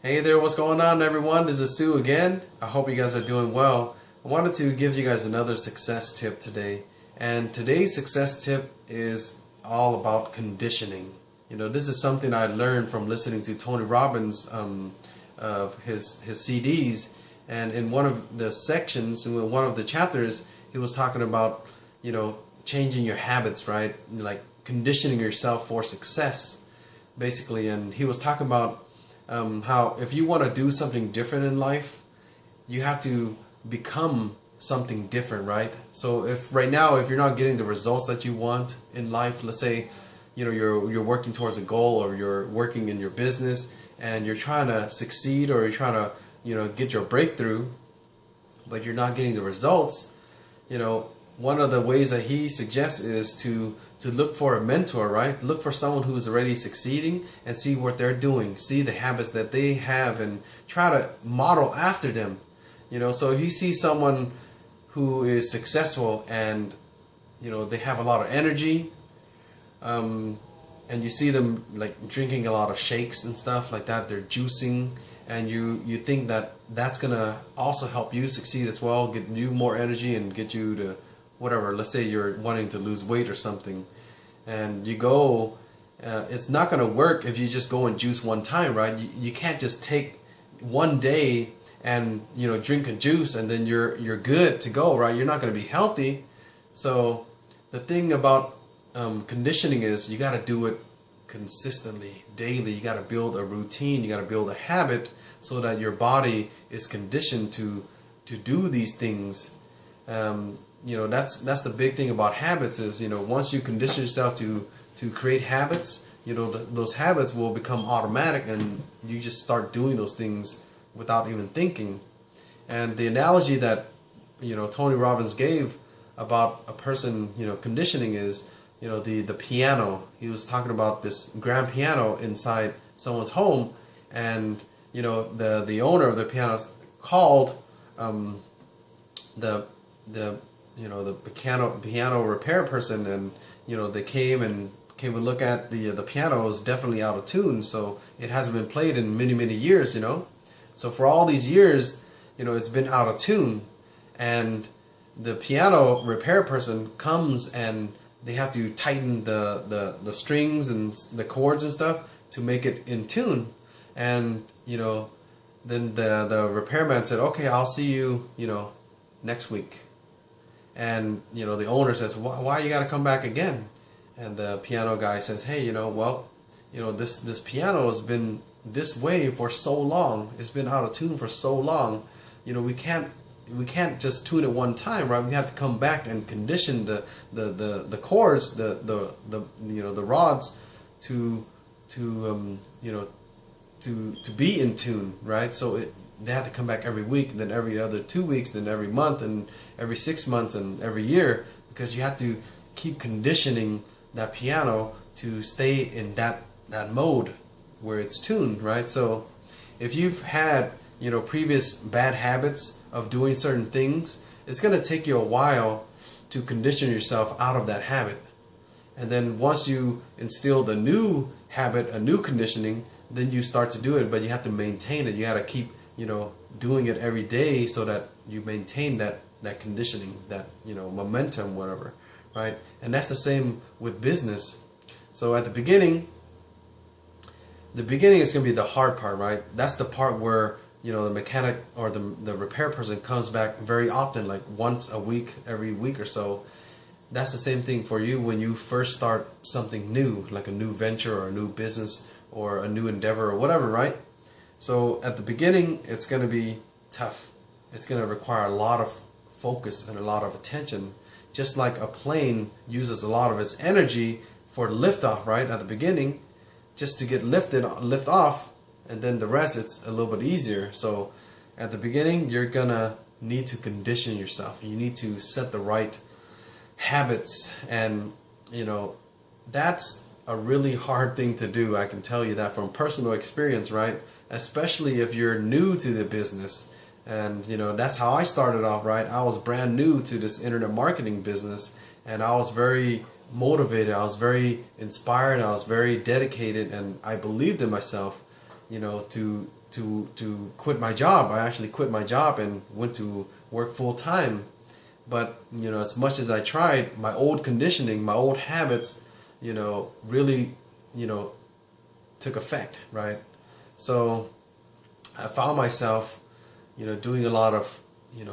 Hey there, what's going on everyone? This is Sue again. I hope you guys are doing well. I wanted to give you guys another success tip today. And today's success tip is all about conditioning. This is something I learned from listening to Tony Robbins of his CDs. And in one of the sections, in one of the chapters, he was talking about, changing your habits, right? Like conditioning yourself for success, basically. And he was talking about how if you want to do something different in life, you have to become something different, right? So if right now, if you're not getting the results that you want in life, let's say, you're working towards a goal, or you're working in your business and you're trying to succeed, or you're trying to, get your breakthrough, but you're not getting the results, one of the ways that he suggests is to look for a mentor, right? Look for someone who's already succeeding and see what they're doing, see the habits that they have, and try to model after them. So if you see someone who is successful and they have a lot of energy, and you see them like drinking a lot of shakes and stuff like that, they're juicing, and you think that that's gonna also help you succeed as well, get you more energy and get you to whatever. Let's say you're wanting to lose weight or something, and you go, it's not going to work if you just go and juice one time, right? You can't just take one day and drink a juice and then you're good to go, right? You're not going to be healthy. So the thing about conditioning is you got to do it consistently, daily. You got to build a routine, you got to build a habit so that your body is conditioned to do these things. That's the big thing about habits is, once you condition yourself to create habits, those habits will become automatic, and you just start doing those things without even thinking. And the analogy that, Tony Robbins gave about a person, conditioning is, the piano. He was talking about this grand piano inside someone's home, and, the owner of the piano called the piano repair person, and they came and look at the piano. Is definitely out of tune, so it hasn't been played in many years. So for all these years, it's been out of tune, and the piano repair person comes and they have to tighten the strings and the chords and stuff to make it in tune. And then the repairman said, okay, I'll see you next week. And the owner says, why you gotta come back again? And the piano guy says, hey, this piano has been this way for so long. It's been out of tune for so long. We can't just tune it one time, right? We have to come back and condition the chords, the rods to be in tune, right? So they have to come back every week, then every other 2 weeks, then every month, and every 6 months, and every year, because you have to keep conditioning that piano to stay in that mode where it's tuned, right? So if you've had previous bad habits of doing certain things, it's going to take you a while to condition yourself out of that habit. And then once you instill the new habit, a new conditioning, then you start to do it, but you have to maintain it. You got to keep doing it every day so that you maintain that conditioning, that momentum, whatever, right? And that's the same with business. So at the beginning is going to be the hard part, right? That's the part where the mechanic or the repair person comes back very often, like once a week, every week or so. That's the same thing for you when you first start something new, like a new venture or a new business or a new endeavor or whatever, right? So at the beginning, it's going to be tough. It's going to require a lot of focus and a lot of attention. Just like a plane uses a lot of its energy for liftoff, right? At the beginning, just to get lift off, and then the rest, it's a little bit easier. So at the beginning, you're going to need to condition yourself. You need to set the right habits, and that's a really hard thing to do. I can tell you that from personal experience, right? Especially if you're new to the business. And that's how I started off, right? I was brand new to this internet marketing business, and I was very motivated, I was very inspired, I was very dedicated, and I believed in myself, to to quit my job. I actually quit my job and went to work full time. But as much as I tried, my old conditioning, my old habits, really, took effect, right? So I found myself, doing a lot of,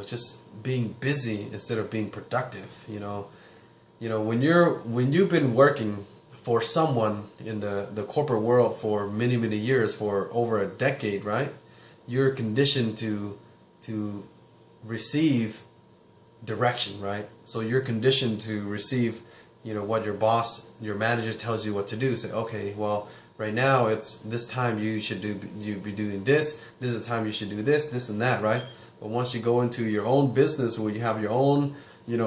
just being busy instead of being productive. When you've been working for someone in the corporate world for many years, for over a decade, right? You're conditioned to receive direction, right? So you're conditioned to receive, what your boss, your manager tells you what to do. Say, okay, well, right now it's this time you be doing this. This is the time you should do this and that, right? But once you go into your own business where you have your own,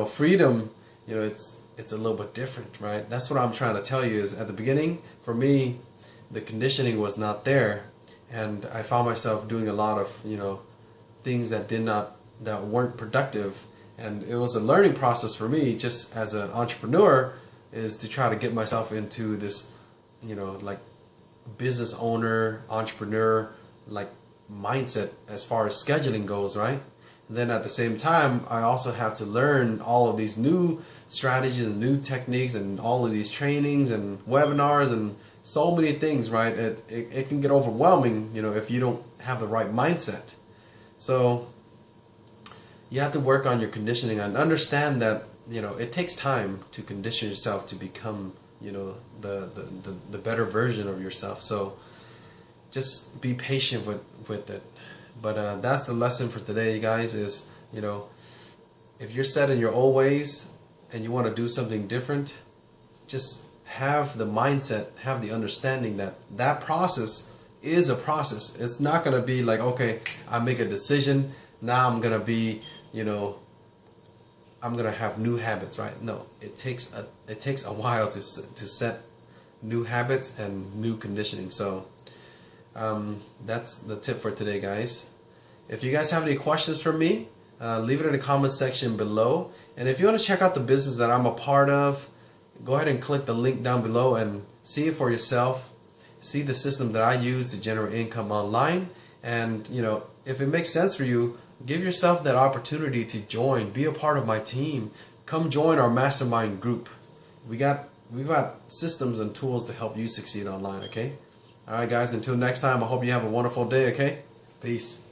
freedom, it's a little bit different, right? That's what I'm trying to tell you. Is at the beginning, for me, the conditioning was not there, and I found myself doing a lot of, things that weren't productive. And it was a learning process for me, just as an entrepreneur, is to try to get myself into this, like business owner, entrepreneur, like mindset as far as scheduling goes, right? And then at the same time, I also have to learn all of these new strategies and new techniques and all of these trainings and webinars and so many things, right? It can get overwhelming, if you don't have the right mindset. So you have to work on your conditioning and understand that, it takes time to condition yourself to become, the better version of yourself. So just be patient with it. But that's the lesson for today, guys, is, if you're set in your old ways and you want to do something different, just have the mindset, have the understanding that process is a process. It's not going to be like, okay, I make a decision, now I'm going to be, I'm going to have new habits, right? No, it takes a while to set new habits and new conditioning. So that's the tip for today, guys. If you guys have any questions for me, leave it in the comment section below. And if you want to check out the business that I'm a part of, go ahead and click the link down below and see it for yourself. See the system that I use to generate income online. And if it makes sense for you, give yourself that opportunity to join, be a part of my team. Come join our mastermind group. We've got systems and tools to help you succeed online, okay? All right, guys, until next time, I hope you have a wonderful day, okay? Peace.